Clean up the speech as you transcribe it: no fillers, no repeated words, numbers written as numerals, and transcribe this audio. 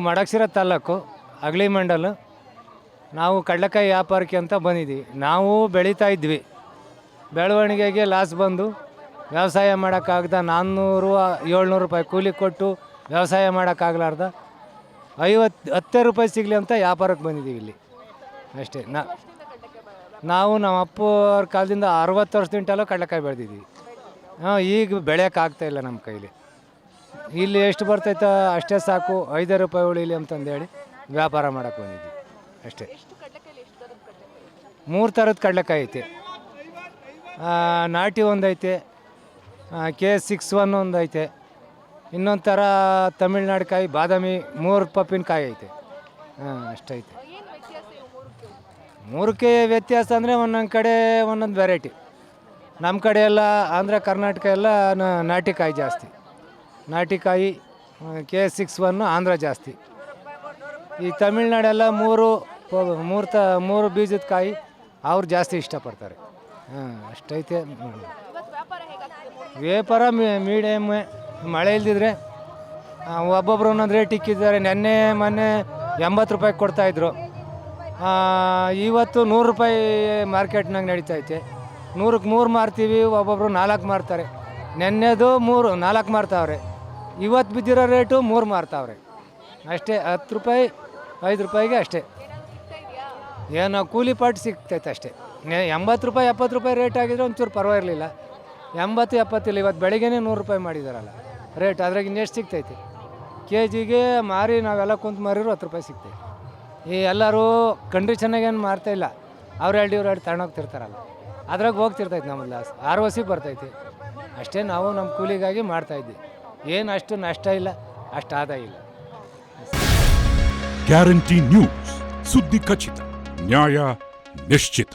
ಮಡಕ್ಸಿರ ತಾಲೂಕು ಅಗಳಿ ಮಂಡಲ. ನಾವು ಕಡಲೆಕಾಯಿ ವ್ಯಾಪಾರಕ್ಕೆ ಅಂತ ಬಂದಿದ್ದೀವಿ. ನಾವು ಬೆಳೀತಾ ಇದ್ವಿ, ಬೆಳವಣಿಗೆಗೆ ಲಾಸ್ ಬಂದು ವ್ಯವಸಾಯ ಮಾಡೋಕ್ಕಾಗ್ದ 400-700 ರೂಪಾಯಿ ಕೂಲಿ ಕೊಟ್ಟು ವ್ಯವಸಾಯ ಮಾಡೋಕ್ಕಾಗಲಾರ್ದ 10 ರೂಪಾಯಿ ಸಿಗಲಿ ಅಂತ ವ್ಯಾಪಾರಕ್ಕೆ ಬಂದಿದ್ದೀವಿ ಇಲ್ಲಿ ಅಷ್ಟೇ. ನಾವು ನಮ್ಮ ಅಪ್ಪವ್ರ ಕಾಲದಿಂದ 60 ವರ್ಷದಿಂದಲೂ ಕಡಲೆಕಾಯಿ ಬೆಳೆದಿದ್ದೀವಿ. ಈಗ ಬೆಳೆಯೋಕ್ಕಾಗ್ತಾಯಿಲ್ಲ ನಮ್ಮ ಕೈಲಿ. ಇಲ್ಲಿ ಎಷ್ಟು ಬರ್ತೈತೆ ಅಷ್ಟೇ ಸಾಕು, 5 ರೂಪಾಯಿ ಉಳಿಲಿ ಅಂತಂದೇಳಿ ವ್ಯಾಪಾರ ಮಾಡೋಕ್ಕೆ ಬಂದಿದ್ದೀವಿ ಅಷ್ಟೇ. 3 ಥರದ ಕಡಲೆಕಾಯಿ ಐತೆ. ನಾಟಿ ಒಂದೈತೆ, K61 ಒಂದೈತೆ, ಇನ್ನೊಂದು ಥರ ತಮಿಳ್ನಾಡು ಕಾಯಿ ಬಾದಾಮಿ 3 ಪಪ್ಪಿನ ಕಾಯಿ ಐತೆ. ಅಷ್ಟೈತೆ. 3ಕ್ಕೆ ವ್ಯತ್ಯಾಸ ಅಂದರೆ ಒಂದೊಂದು ಕಡೆ ಒಂದೊಂದು ವೆರೈಟಿ. ನಮ್ಮ ಕಡೆ ಎಲ್ಲ ಆಂಧ್ರ ಕರ್ನಾಟಕ ಎಲ್ಲ ನಾಟಿ ಕಾಯಿ ಜಾಸ್ತಿ. ನಾಟಿ ಕಾಯಿ K61 ಆಂಧ್ರ ಜಾಸ್ತಿ. ಈ ತಮಿಳ್ನಾಡೆಲ್ಲ 3 ಬೀಜದ ಕಾಯಿ ಅವ್ರು ಜಾಸ್ತಿ ಇಷ್ಟಪಡ್ತಾರೆ. ಅಷ್ಟೈತೆ. ವ್ಯಾಪಾರ ಮೀಡಿಯಮ್. ಮಳೆ ಇಲ್ದಿದ್ರೆ ಒಬ್ಬೊಬ್ರು ಒಂದೊಂದು ರೇಟ್ ಇಕ್ಕಿದ್ದಾರೆ. ಮೊನ್ನೆ 80 ರೂಪಾಯಿ ಕೊಡ್ತಾಯಿದ್ರು. ಇವತ್ತು 100 ರೂಪಾಯಿ ಮಾರ್ಕೆಟ್ನಾಗ ನಡೀತೈತೆ. 100ಕ್ಕೆ 3 ಮಾರ್ತೀವಿ, ಒಬ್ಬೊಬ್ರು 4 ಮಾರ್ತಾರೆ. ನೆನ್ನೆದು 4 ಮಾರ್ತಾವ್ರೆ. ಇವತ್ತು ಬಿದ್ದಿರೋ ರೇಟು 3 ಮಾರ್ತಾವ್ರೆ ಅಷ್ಟೇ. 10 ರೂಪಾಯಿ 5 ರೂಪಾಯಿಗೆ ಅಷ್ಟೇ. ಏನೋ ಕೂಲಿ ಪಾಟ್ ಸಿಗ್ತೈತೆ ಅಷ್ಟೇ. 80 ರೂಪಾಯಿ 70 ರೂಪಾಯಿ ರೇಟ್ ಆಗಿದ್ರೆ ಒಂಚೂರು ಪರವಾಗಿರಲಿಲ್ಲ. 80-70 ಇಲ್ಲ. ಇವತ್ತು ಬೆಳಿಗ್ಗೆನೇ 100 ರೂಪಾಯಿ ಮಾಡಿದಾರಲ್ಲ ರೇಟ್. ಅದ್ರಾಗ ಇನ್ನೆಷ್ಟು ಸಿಗ್ತೈತೆ? KGಗೆ ಮಾರಿ ನಾವೆಲ್ಲ ಕುಂತು ಮಾರಿದ್ರು 10 ರೂಪಾಯಿ ಸಿಗ್ತೈತೆ. ಈ ಎಲ್ಲರೂ ಕಂಡ್ರಿ ಚೆನ್ನಾಗೇನು ಮಾರ್ತಾಯಿಲ್ಲ. ಅವ್ರು 2 ತಗೊಂಡೋಗ್ತಿರ್ತಾರಲ್ಲ, ಅದ್ರಾಗ ಹೋಗ್ತಿರ್ತೈತೆ ನಮ್ಮದು ಲಾಸ್. ROC ಬರ್ತೈತೆ ಅಷ್ಟೇ. ನಾವು ನಮ್ಮ ಕೂಲಿಗಾಗಿ ಮಾಡ್ತಾಯಿದ್ವಿ. ಏನು ಅಷ್ಟು ನಷ್ಟ ಇಲ್ಲ, ಅಷ್ಟು ಆದಾಯ ಇಲ್ಲ. ಗ್ಯಾರಂಟಿ ನ್ಯೂಸ್, ಸುದ್ದಿ ಖಚಿತ, ನ್ಯಾಯ ನಿಶ್ಚಿತ.